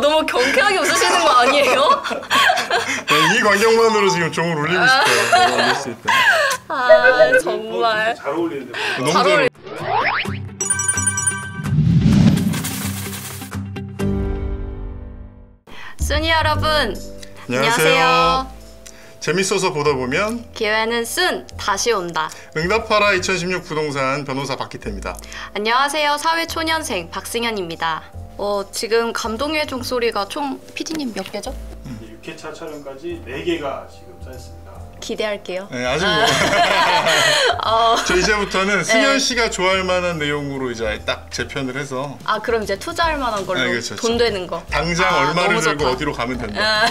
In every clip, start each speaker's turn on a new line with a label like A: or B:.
A: 너무 경쾌하게 웃으시는 거 아니에요?
B: 이 광경만으로 지금 종을 울리고 싶어요. 올릴 수 있다.
A: 아 정말
C: 잘 어울리는데.
B: 너무
A: 잘 어울리. 순이 여러분, 안녕하세요.
B: 재밌어서 보다 보면
A: 기회는 순 다시 온다.
B: 응답하라 2016 부동산 변호사 박기태입니다.
A: 안녕하세요. 사회초년생 박승현입니다. 지금 감동의 종소리가 총 PD님 몇 개죠?
C: 6회차 촬영까지 4개가 지금 쌓였습니다.
A: 기대할게요.
B: 네, 아직 뭐. 저 이제부터는 승현 씨가 좋아할 만한 내용으로 이제 딱 재편을 해서.
A: 그럼 이제 투자할 만한 걸로
B: 그렇죠,
A: 돈 되는 거.
B: 당장 얼마를
A: 너무
B: 들고
A: 좋다.
B: 어디로 가면 된다.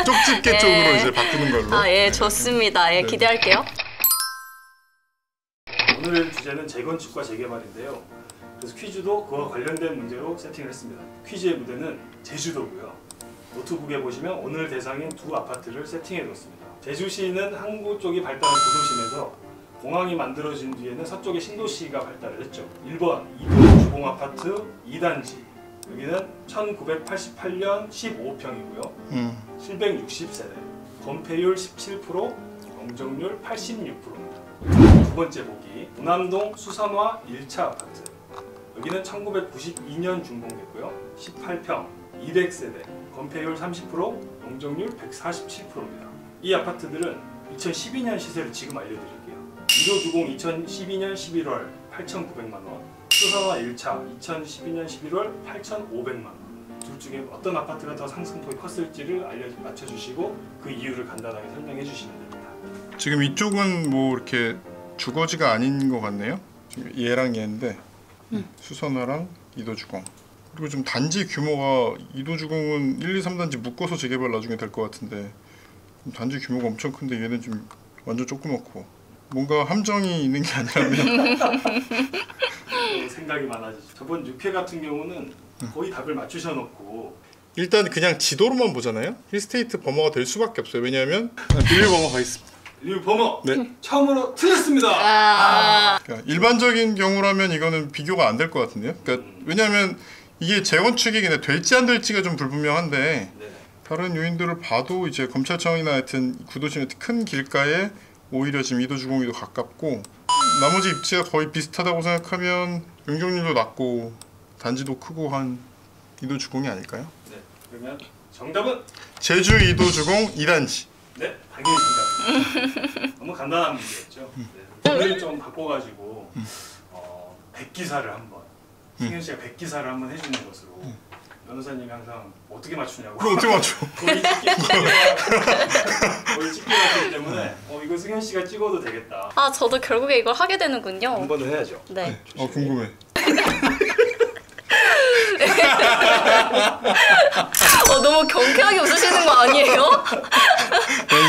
B: 쪽집게 쪽으로 이제 바꾸는 걸로.
A: 예, 좋습니다. 예, 기대할게요.
C: 오늘 주제는 재건축과 재개발인데요. 그래서 퀴즈도 그와 관련된 문제로 세팅을 했습니다. 퀴즈의 무대는 제주도고요. 노트북에 보시면 오늘 대상인 두 아파트를 세팅해 뒀습니다. 제주시는 항구 쪽이 발달한 구도심에서 공항이 만들어진 뒤에는 서쪽의 신도시가 발달을 했죠. 1번 이도 주공아파트 2단지. 여기는 1988년 15평이고요. 760세대. 건폐율 17%, 용적률 86%입니다. 두 번째 보기 운암동 수선화 1차 아파트. 여기는 1992년 준공됐고요. 18평, 200세대, 건폐율 30%, 용적률 147%입니다. 이 아파트들은 2012년 시세를 지금 알려드릴게요. 1호 주공 2012년 11월 8,900만원, 수선화 1차 2012년 11월 8,500만원. 둘 중에 어떤 아파트가 더 상승폭이 컸을지를 맞춰주시고 그 이유를 간단하게 설명해 주시면 됩니다.
B: 지금 이쪽은 뭐 이렇게 주거지가 아닌 것 같네요. 지금 얘랑 얘인데 수선화랑 이도주공. 그리고 좀 단지 규모가 이도주공은 1, 2, 3단지 묶어서 재개발 나중에 될 것 같은데 단지 규모가 엄청 큰데 얘는 좀 완전 조그맣고 뭔가 함정이 있는 게 아니라면
C: 생각이 많아지죠. 저번 6회 같은 경우는 거의 답을 맞추셔놓고
B: 일단 그냥 지도로만 보잖아요. 힐스테이트 범어가 될 수밖에 없어요. 왜냐하면 비밀 범어가 있습니다.
C: 리뷰 범어!
B: 네.
C: 처음으로 틀렸습니다!
B: 그러니까 일반적인 경우라면 이거는 비교가 안 될 것 같은데요. 그러니까 왜냐하면 이게 재건축이 근데 될지 안 될지가 좀 불분명한데
C: 네.
B: 다른 요인들을 봐도 이제 검찰청이나 하여튼 구도심의 큰 길가에 오히려 지금 이도주공이도 가깝고 나머지 입지가 거의 비슷하다고 생각하면 용적률도 낮고 단지도 크고 한 이도주공이 아닐까요?
C: 네. 그러면 정답은?
B: 제주 이도주공 2단지.
C: 네, 당연히 정답입니다. 너무 간단한 문제였죠. 네. 오늘 좀 바꿔가지고 백기사를 한번 승현 씨가 백기사를 한번 해주는 것으로 변호사님이 항상 어떻게 맞추냐고.
B: 그럼 어떻게 맞춰?
C: 거의 찍기 하기 때문에 이거 승현 씨가 찍어도 되겠다.
A: 저도 결국에 이걸 하게 되는군요.
C: 한 번은 해야죠.
A: 네.
B: 궁금해.
A: 너무 경쾌하게 웃으시는 거 아니에요?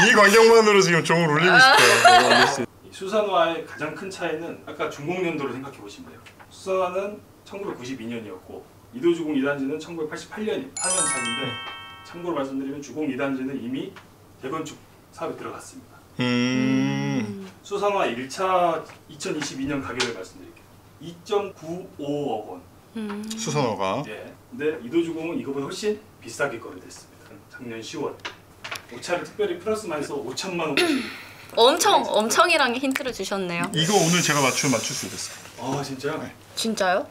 B: 이 광경만으로 지금 종을 울리고 싶어요.
C: 수선화의 가장 큰 차이는 아까 준공연도를 생각해 보시면 돼요. 수선화는 1992년이었고 이도주공 2단지는 1988년 4년 차인데 참고로 말씀드리면 주공 2단지는 이미 재건축 사업에 들어갔습니다. 수선화 1차 2022년 가격을 말씀드릴게요. 2.95억 원.
B: 수선화가.
C: 예. 근데 이도주공은 이거보다 훨씬 비싸게 거래됐습니다. 작년 10월. 5차를 특별히 플러스 마이너스 5천만 원까지.
A: 엄청이랑 힌트를 주셨네요.
B: 이거 오늘 제가 맞출 수 있었어요.
C: 진짜요?
B: 네.
A: 진짜요?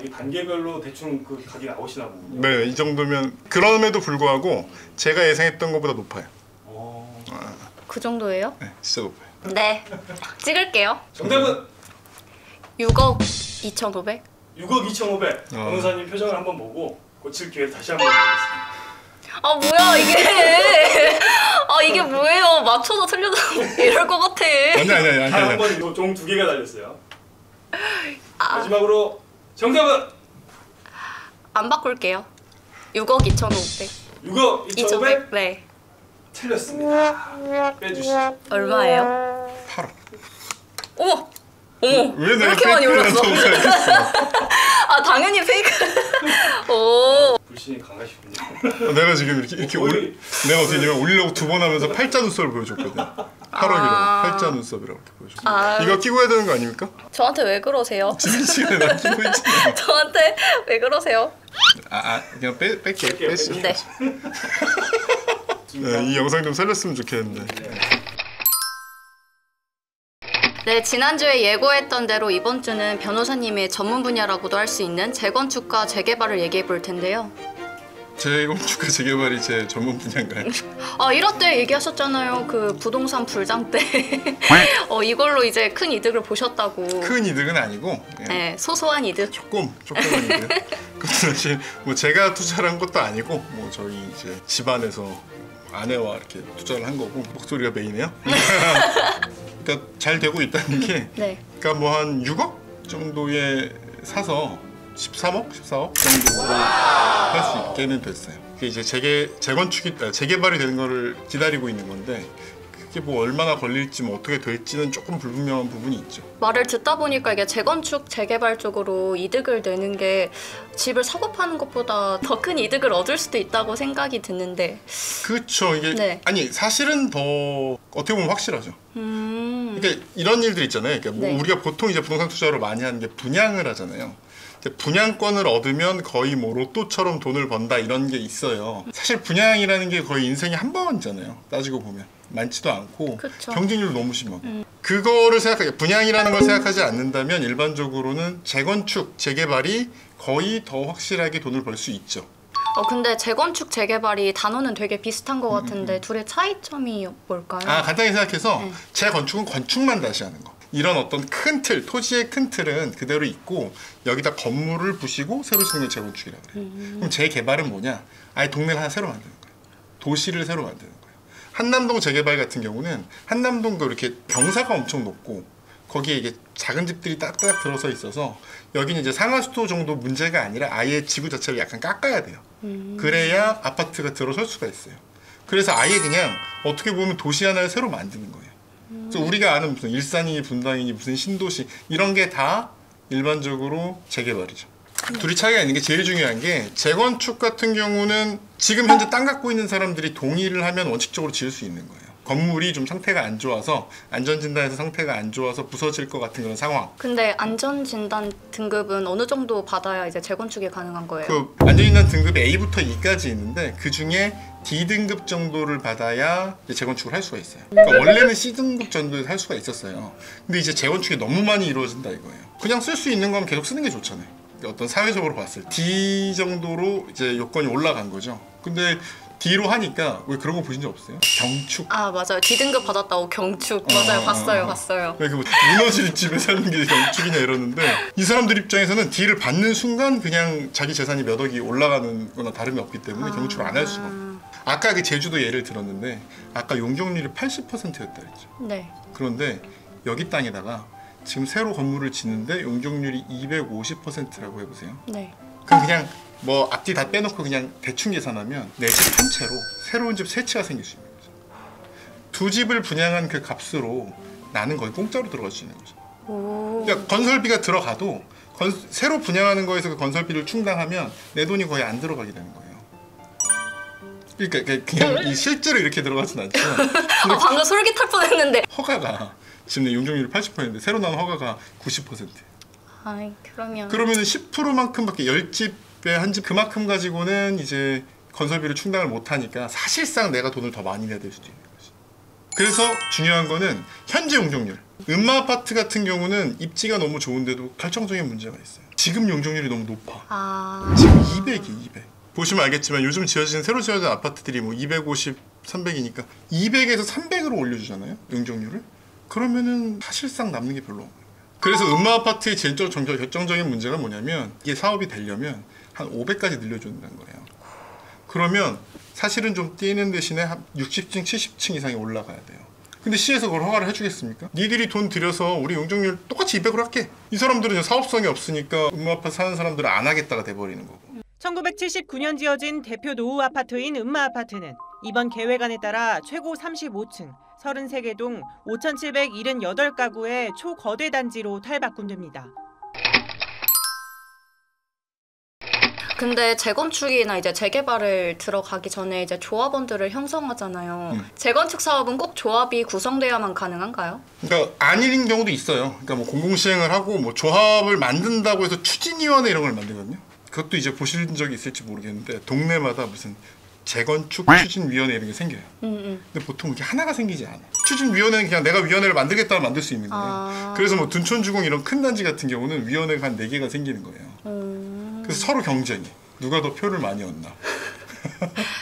C: 이게 단계별로 대충 그 가격이 나오시나 보군요.
B: 네, 이 정도면 그럼에도 불구하고 제가 예상했던 것보다 높아요.
A: 그 정도예요?
B: 네, 진짜 높아요.
A: 네. 찍을게요.
C: 정답은
A: 6억 2,500?
C: 6억 2,500. 변호사님 표정을 한번 보고 고칠 기회를 다시 한번 드리겠습니다.
A: 뭐야 이게? 이게 뭐예요? 맞춰도 틀려도 이럴 것 같아.
B: 아니.
C: 한번 종 2개가 달렸어요. 마지막으로 정답은
A: 안 바꿀게요. 6억 2,500.
C: 6억 2,500?
A: 네.
C: 틀렸습니다. 빼주시죠.
A: 얼마예요?
B: 8억.
A: 어머!
B: 왜 내가
A: 이렇게 많이
B: 페이크를
A: 올랐어?
B: 한다고 생각했어?
A: 당연히 페이크. 오.
C: 불신이 강하시군요.
B: 내가 지금 이렇게 내가 어떻게 했냐면 올리려고 2번 하면서 팔자 눈썹을 보여줬거든. 8억이라고 팔자 눈썹이라고 이렇게 보여줘.
A: 아.
B: 이거 끼고 해야 되는 거 아닙니까?
A: 저한테 왜 그러세요?
B: 지난 시간에 나 끼고 있잖아요.
A: 저한테 왜 그러세요?
B: 그냥 뺄게요.
A: 네.
B: 네, 이 영상 좀 살렸으면 좋겠는데.
A: 네, 지난주에 예고했던 대로 이번 주는 변호사님의 전문 분야라고도 할 수 있는 재건축과 재개발을 얘기해 볼 텐데요.
B: 재건축과 재개발이 제 전문 분야인가요?
A: 이럴 때 얘기하셨잖아요. 그 부동산 불장 때 이걸로 이제 큰 이득을 보셨다고.
B: 큰 이득은 아니고
A: 네, 소소한 이득.
B: 조금만 이득. 근데 사실 뭐 제가 투자를 한 것도 아니고 뭐 저희 이제 집안에서 아내와 이렇게 투자를 한 거고 목소리가 메이네요. 그러니까 잘 되고 있다는 게
A: 네.
B: 그러니까 뭐 한 6억 정도에 사서 13억, 14억 정도로 할 수 있게는 됐어요. 그게 이제 재개발이 되는 거를 기다리고 있는 건데 그게 뭐 얼마나 걸릴지 뭐 어떻게 될지는 조금 불분명한 부분이 있죠.
A: 말을 듣다 보니까 이게 재건축, 재개발 쪽으로 이득을 내는 게 집을 사고 파는 것보다 더 큰 이득을 얻을 수도 있다고 생각이 드는데.
B: 그렇죠. 이게
A: 네.
B: 아니 사실은 더 어떻게 보면 확실하죠. 그러니까 이런 일들 있잖아요. 그러니까 뭐
A: 네.
B: 우리가 보통 이제 부동산 투자로 많이 하는 게 분양을 하잖아요. 분양권을 얻으면 거의 뭐 로또처럼 돈을 번다 이런 게 있어요. 사실 분양이라는 게 거의 인생에 한 번이잖아요. 따지고 보면 많지도 않고
A: 그쵸.
B: 경쟁률도 너무 심하고 그거를 분양이라는 걸 생각하지 않는다면 일반적으로는 재건축, 재개발이 거의 더 확실하게 돈을 벌 수 있죠.
A: 근데 재건축, 재개발이 단어는 되게 비슷한 것 같은데 둘의 차이점이 뭘까요?
B: 간단히 생각해서 재건축은 건축만 다시 하는 거. 이런 어떤 큰 틀, 토지의 큰 틀은 그대로 있고 여기다 건물을 부시고 새로 짓는 게 재건축이라고 그래요. 그럼 재개발은 뭐냐? 아예 동네를 하나 새로 만드는 거예요. 도시를 새로 만드는 거예요. 한남동 재개발 같은 경우는 한남동도 이렇게 경사가 엄청 높고 거기에 이게 작은 집들이 딱딱 들어서 있어서 여기는 이제 상하수도 정도 문제가 아니라 아예 지구 자체를 약간 깎아야 돼요. 그래야 아파트가 들어설 수가 있어요. 그래서 아예 그냥 어떻게 보면 도시 하나를 새로 만드는 거예요. 그래서 우리가 아는 무슨 일산이니 분당이니 무슨 신도시 이런 게 다 일반적으로 재개발이죠. 둘이 차이가 있는 게 제일 중요한 게 재건축 같은 경우는 지금 현재 땅 갖고 있는 사람들이 동의를 하면 원칙적으로 지을 수 있는 거예요. 건물이 좀 상태가 안 좋아서 안전진단에서 상태가 안 좋아서 부서질 것 같은 그런 상황.
A: 근데 안전진단 등급은 어느 정도 받아야 이제 재건축이 가능한 거예요?
B: 그 안전진단 등급이 A부터 E까지 있는데 그 중에 D등급 정도를 받아야 이제 재건축을 할 수가 있어요. 그러니까 원래는 C등급 정도에서 할 수가 있었어요. 근데 이제 재건축이 너무 많이 이루어진다 이거예요. 그냥 쓸 수 있는 건 계속 쓰는 게 좋잖아요. 어떤 사회적으로 봤을 때 D 정도로 이제 요건이 올라간 거죠. 근데 D로 하니까 왜 그런 거 보신 적 없어요? 경축.
A: 맞아요. D등급 받았다고 경축. 맞아요. 봤어요.
B: 왜 그 무너질 집에 사는 게 경축이냐 이러는데 이 사람들 입장에서는 D를 받는 순간 그냥 자기 재산이 몇 억이 올라가는 거나 다름이 없기 때문에 경축을 안 할 수가 없어요. 아까 그 제주도 예를 들었는데 아까 용적률이 80%였다 그랬죠.
A: 네.
B: 그런데 여기 땅에다가 지금 새로 건물을 짓는데 용적률이 250%라고 해보세요.
A: 네.
B: 그럼 그냥 뭐 앞뒤 다 빼놓고 그냥 대충 계산하면 내 집 한 채로 새로운 집 세 채가 생길 수 있는 거죠. 두 집을 분양한 그 값으로 나는 거의 공짜로 들어갈 수 있는 거죠. 그러니까 건설비가 들어가도 새로 분양하는 거에서 그 건설비를 충당하면 내 돈이 거의 안 들어가게 되는 거예요. 그러니까 그냥 실제로 이렇게 들어가진 않지만
A: 방금 솔깃할 뻔했는데.
B: 허가가 지금 용적률이 80%인데 새로 나온 허가가 90%. 그러면은 10%만큼밖에 10집에 한 집 그만큼 가지고는 이제 건설비를 충당을 못 하니까 사실상 내가 돈을 더 많이 내야 될 수도 있는 거지. 그래서 중요한 거는 현재 용적률. 음마 아파트 같은 경우는 입지가 너무 좋은데도 결정적인 문제가 있어요. 지금 용적률이 너무 높아. 지금 200이 200. 보시면 알겠지만 요즘 지어지는 새로 지어진 아파트들이 뭐 250, 300이니까 200에서 300으로 올려주잖아요. 용적률을. 그러면은 사실상 남는 게 별로 없어요. 그래서 음마 아파트의 제일 결정적인 문제가 뭐냐면 이게 사업이 되려면 한 500까지 늘려준다는 거예요. 그러면 사실은 좀 뛰는 대신에 한 60층, 70층 이상이 올라가야 돼요. 근데 시에서 그걸 허가를 해주겠습니까? 니들이 돈 들여서 우리 용적률 똑같이 200으로 할게. 이 사람들은 사업성이 없으니까 음마 아파트 사는 사람들은 안 하겠다가 돼버리는 거고.
D: 1979년 지어진 대표 노후 아파트인 음마 아파트는 이번 계획안에 따라 최고 35층, 33개 동 5,778가구의 초거대 단지로 탈바꿈됩니다.
A: 근데 재건축이나 이제 재개발을 들어가기 전에 이제 조합원들을 형성하잖아요. 재건축 사업은 꼭 조합이 구성돼야만 가능한가요?
B: 그러니까 아닌 경우도 있어요. 그러니까 뭐 공공시행을 하고 뭐 조합을 만든다고 해서 추진위원회 이런 걸 만들거든요. 그것도 이제 보신 적이 있을지 모르겠는데 동네마다 무슨 재건축 추진위원회 이런 게 생겨요. 근데 보통 이게 하나가 생기지 않아. 추진위원회는 그냥 내가 위원회를 만들겠다면 만들 수 있는 거예요. 그래서 뭐 둔촌주공 이런 큰 단지 같은 경우는 위원회가 한 4개가 생기는 거예요. 그래서 서로 경쟁해. 누가 더 표를 많이 얻나.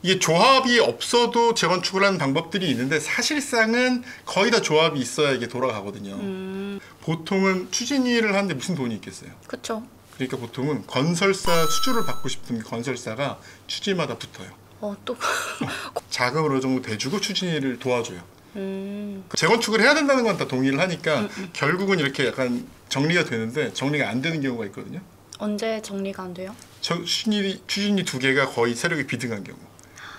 B: 이게 조합이 없어도 재건축을 하는 방법들이 있는데 사실상은 거의 다 조합이 있어야 이게 돌아가거든요. 보통은 추진위를 하는데 무슨 돈이 있겠어요.
A: 그렇죠.
B: 그러니까 보통은 건설사 수주를 받고 싶은 건설사가 추진마다 붙어요.
A: 또
B: 자금을 어느 정도 대주고 추진위를 도와줘요. 재건축을 해야 된다는 건 다 동의를 하니까 결국은 이렇게 약간 정리가 되는데 정리가 안 되는 경우가 있거든요.
A: 언제 정리가 안 돼요?
B: 추진위 2개가 거의 세력이 비등한 경우.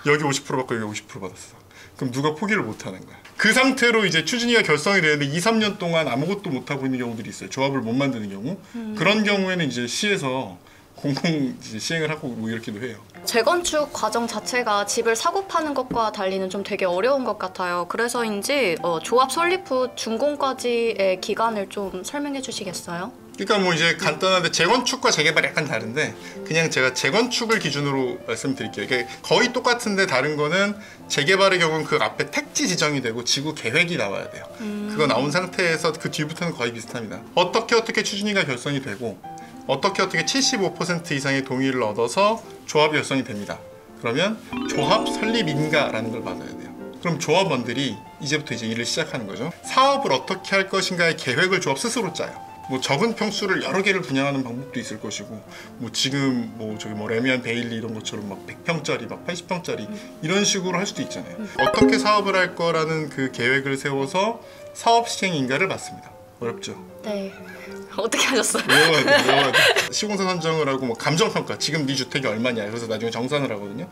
B: 여기 50% 받고 여기 50% 받았어. 그럼 누가 포기를 못 하는 거야. 그 상태로 이제 추진위가 결성이 되는데 2, 3년 동안 아무것도 못 하고 있는 경우들이 있어요. 조합을 못 만드는 경우. 그런 경우에는 이제 시에서 공공 이제 시행을 하고 뭐 이렇게도 해요.
A: 재건축 과정 자체가 집을 사고 파는 것과 달리는 좀 되게 어려운 것 같아요. 그래서인지 조합 설립 후 준공까지의 기간을 좀 설명해 주시겠어요?
B: 그러니까 뭐 이제 간단한데 재건축과 재개발이 약간 다른데 그냥 제가 재건축을 기준으로 말씀드릴게요. 이게 거의 똑같은데 다른 거는 재개발의 경우는 그 앞에 택지 지정이 되고 지구 계획이 나와야 돼요. 그거 나온 상태에서 그 뒤부터는 거의 비슷합니다. 어떻게 추진위가 결성이 되고 어떻게 75% 이상의 동의를 얻어서 조합이 결성이 됩니다. 그러면 조합 설립인가라는 걸 받아야 돼요. 그럼 조합원들이 이제부터 이제 일을 시작하는 거죠. 사업을 어떻게 할 것인가의 계획을 조합 스스로 짜요. 뭐 적은 평수를 여러 개를 분양하는 방법도 있을 것이고, 뭐 지금 뭐 저기 뭐 레미안 베일리 이런 것처럼 막 100평짜리, 막 80평짜리 이런 식으로 할 수도 있잖아요. 어떻게 사업을 할 거라는 그 계획을 세워서 사업 시행 인가를 받습니다. 어렵죠?
A: 네. 어떻게 하셨어요?
B: 외워야 돼. 시공사 선정을 하고 뭐 감정평가, 지금 네 주택이 얼마냐, 그래서 나중에 정산을 하거든요.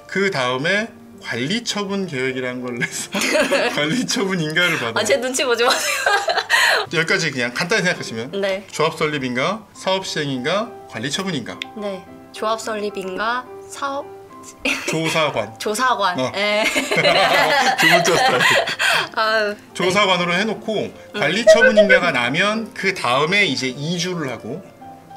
B: 그 다음에 관리처분 계획이라는 걸 내서 관리처분 인가를 받아요.
A: 제 눈치 보지 마세요.
B: 여기까지 그냥 간단히 생각하시면
A: 네.
B: 조합 설립인가, 사업 시행인가, 관리처분인가.
A: 네. 조합 설립인가, 사업
B: 조사관.
A: 조사관. 네.
B: 두 번째 스타일. 조사관으로 해놓고 관리처분인가가 나면 그 다음에 이제 이주를 하고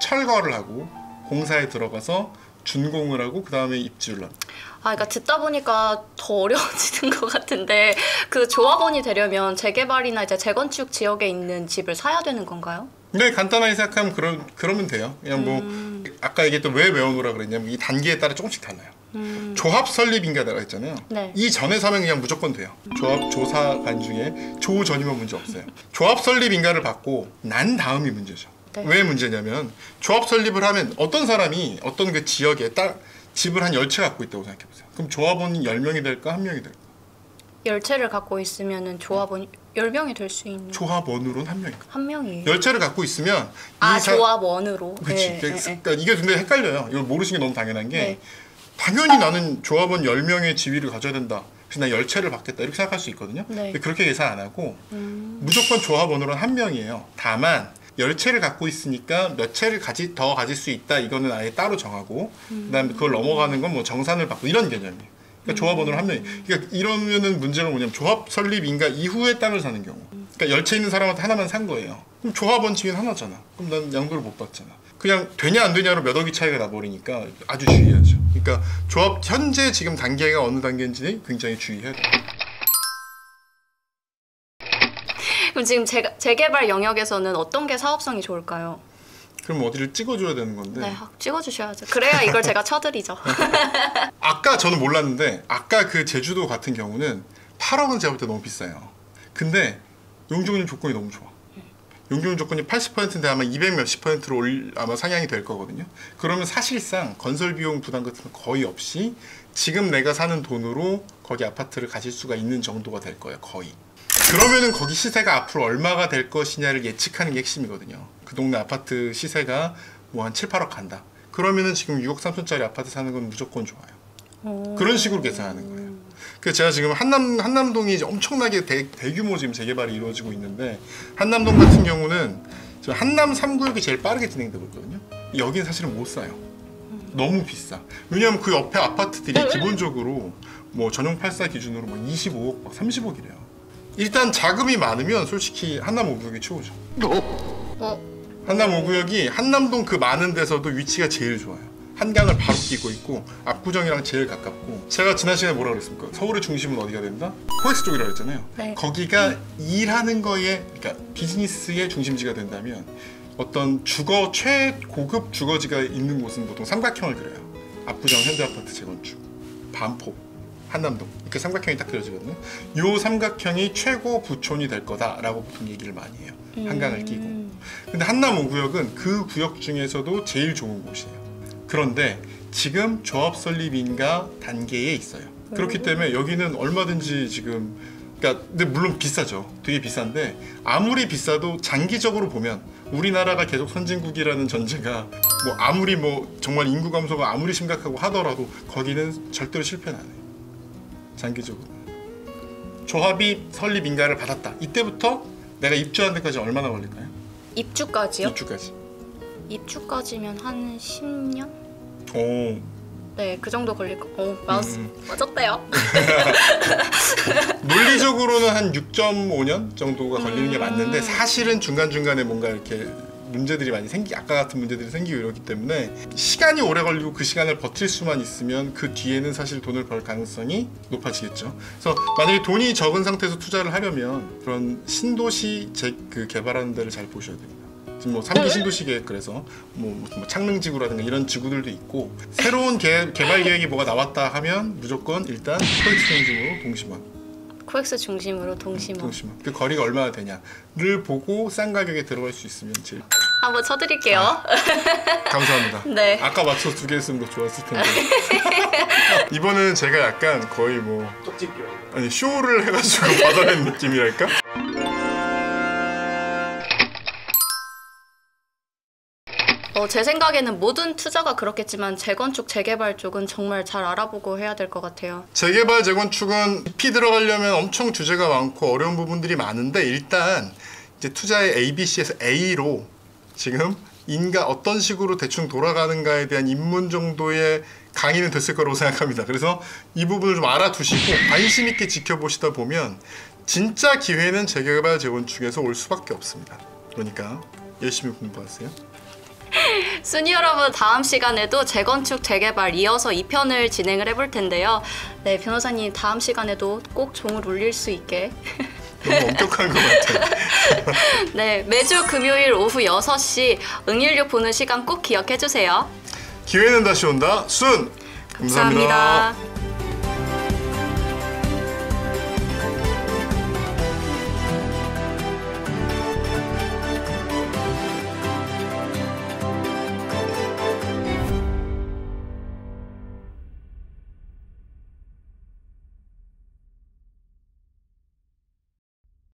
B: 철거를 하고 공사에 들어가서 준공을 하고 그 다음에 입주를 합니다.
A: 그러니까 듣다 보니까 더 어려워지는 것 같은데 그 조합원이 되려면 재개발이나 이제 재건축 지역에 있는 집을 사야 되는 건가요?
B: 네, 간단하게 생각하면 그러면 돼요. 그냥 뭐 아까 얘기했던 왜 외워놓으라 그랬냐면 이 단계에 따라 조금씩 달라요. 조합 설립인가라고 했잖아요.
A: 네.
B: 이 전에 사면 그냥 무조건 돼요. 조합 조사관 중에 조 전이면 문제 없어요. 조합 설립인가를 받고 난 다음이 문제죠.
A: 네.
B: 왜 문제냐면 조합 설립을 하면 어떤 사람이 어떤 그 지역에 집을 한 10채 갖고 있다고 생각해보세요. 그럼 조합원이 10명이 될까 1명이 될까? 10채를
A: 갖고 있으면 조합원이 10명이 될 수 있는.
B: 조합원으로는 1명이니까.
A: 1명이.
B: 10채를 갖고 있으면
A: 조합원으로.
B: 그렇지. 그러니까 이게 근데 헷갈려요. 이걸 모르시는 게 너무 당연한 게
A: 네.
B: 당연히 나는 조합원 10명의 지위를 가져야 된다. 그래서 나 10채를 받겠다. 이렇게 생각할 수 있거든요.
A: 네.
B: 근데 그렇게 계산 안 하고 무조건 조합원으로는 1명이에요. 다만 10채를 갖고 있으니까 몇 채를 더 가질 수 있다. 이거는 아예 따로 정하고 그다음에 그걸 넘어가는 건 뭐 정산을 받고 이런 개념이에요. 그러니까 조합원으로 1명이. 그러니까 이러면은 문제가 뭐냐면 조합 설립 인가 이후에 땅을 사는 경우. 그러니까 10채 있는 사람한테 하나만 산 거예요. 그럼 조합원 지위는 하나잖아. 그럼 난 양도를 못 받잖아. 그냥 되냐 안 되냐로 몇 억이 차이가 나버리니까 아주 주의해야죠. 그러니까 조합 현재 지금 단계가 어느 단계인지 굉장히 주의해야 돼요.
A: 그럼 지금 재개발 영역에서는 어떤 게 사업성이 좋을까요?
B: 그럼 어디를 찍어줘야 되는 건데.
A: 네, 찍어주셔야죠. 그래야 이걸 제가 쳐드리죠.
B: 아까 저는 몰랐는데 아까 그 제주도 같은 경우는 8억은 제가 볼 때 너무 비싸요. 근데 용적률 조건이 너무 좋아. 용적률 조건이 80%인데 아마 200 몇십 %로 아마 상향이 될 거거든요. 그러면 사실상 건설 비용 부담 같은 거 거의 없이 지금 내가 사는 돈으로 거기 아파트를 가질 수가 있는 정도가 될 거예요. 거의. 그러면은 거기 시세가 앞으로 얼마가 될 것이냐를 예측하는 게 핵심이거든요. 그 동네 아파트 시세가 뭐 한 7, 8억 간다. 그러면은 지금 6억 3천짜리 아파트 사는 건 무조건 좋아요. 그런 식으로 계산하는 거예요. 그래서 제가 지금 한남동이 이제 엄청나게 대규모 지금 재개발이 이루어지고 있는데 한남동 같은 경우는 한남 3구역이 제일 빠르게 진행되고 있거든요. 여기는 사실은 못 사요. 너무 비싸. 왜냐면 그 옆에 아파트들이 기본적으로 뭐 전용 84 기준으로 뭐 25억, 막 30억이래요. 일단 자금이 많으면 솔직히 한남 5구역이 최고죠. 한남 5구역이 한남동 그 많은 데서도 위치가 제일 좋아요. 한강을 바로 끼고 있고 압구정이랑 제일 가깝고, 제가 지난 시간에 뭐라 그랬습니까? 서울의 중심은 어디가 된다? 코엑스 쪽이라고 했잖아요.
A: 네.
B: 거기가 일하는 거에, 그러니까 비즈니스의 중심지가 된다면 어떤 주거 최고급 주거지가 있는 곳은 보통 삼각형을 그려요. 압구정 현대아파트 재건축, 반포, 한남동 이렇게 삼각형이 딱 그려지거든요. 요 삼각형이 최고 부촌이 될 거다라고 보통 얘기를 많이 해요. 한강을 끼고. 근데 한남 5구역은 그 구역 중에서도 제일 좋은 곳이에요. 그런데 지금 조합 설립 인가 단계에 있어요. 그렇기 때문에 여기는 얼마든지 지금, 그러니까 근데 물론 비싸죠. 되게 비싼데 아무리 비싸도 장기적으로 보면 우리나라가 계속 선진국이라는 전제가 뭐 아무리 뭐 정말 인구 감소가 아무리 심각하고 하더라도 거기는 절대로 실패는 안 해요. 장기적으로. 조합이 설립 인가를 받았다. 이때부터 내가 입주하는 데까지 얼마나 걸릴까요?
A: 입주까지요?
B: 입주까지.
A: 입주까지면 한 10년?
B: 오.
A: 네, 그 정도 걸릴 거. 맞았대요.
B: 논리적으로는 한 6.5년 정도가 걸리는 게 맞는데 사실은 중간중간에 뭔가 이렇게 문제들이 많이 아까 같은 문제들이 생기고 이러기 때문에 시간이 오래 걸리고 그 시간을 버틸 수만 있으면 그 뒤에는 사실 돈을 벌 가능성이 높아지겠죠. 그래서 만약에 돈이 적은 상태에서 투자를 하려면 그런 신도시 개발하는 데를 잘 보셔야 됩니다. 지금 뭐 3기 신도시 계획, 그래서 뭐 창릉지구라든가 이런 지구들도 있고, 새로운 개발 계획이 뭐가 나왔다 하면 무조건 일단 코엑스 중심으로 동심원.
A: 코엑스 중심으로 동심원.
B: 그 거리가 얼마나 되냐를 보고 싼 가격에 들어갈 수 있으면 제일.
A: 한번 쳐드릴게요.
B: 감사합니다.
A: 네.
B: 아까 맞춰서 2개 했으면 더 좋았을 텐데. 이번에는 제가 약간 거의 뭐
C: 쪽집게요.
B: 아니 쇼를 해가지고 받아낸 느낌이랄까?
A: 제 생각에는 모든 투자가 그렇겠지만 재건축, 재개발 쪽은 정말 잘 알아보고 해야 될 것 같아요.
B: 재개발, 재건축은 깊이 들어가려면 엄청 주제가 많고 어려운 부분들이 많은데, 일단 이제 투자의 ABC에서 A로 지금 인가 어떤 식으로 대충 돌아가는가에 대한 입문 정도의 강의는 됐을 거라고 생각합니다. 그래서 이 부분을 좀 알아두시고 관심 있게 지켜보시다 보면 진짜 기회는 재개발, 재건축에서 올 수밖에 없습니다. 그러니까 열심히 공부하세요.
A: 순이 여러분, 다음 시간에도 재건축, 재개발 이어서 2편을 진행을 해볼 텐데요. 네, 변호사님 다음 시간에도 꼭 종을 울릴 수 있게
B: 너무 엄격한 것 같아요.
A: 네, 매주 금요일 오후 6시 응일육 보는 시간 꼭 기억해주세요.
B: 기회는 다시 온다. 순! 감사합니다.
A: 감사합니다.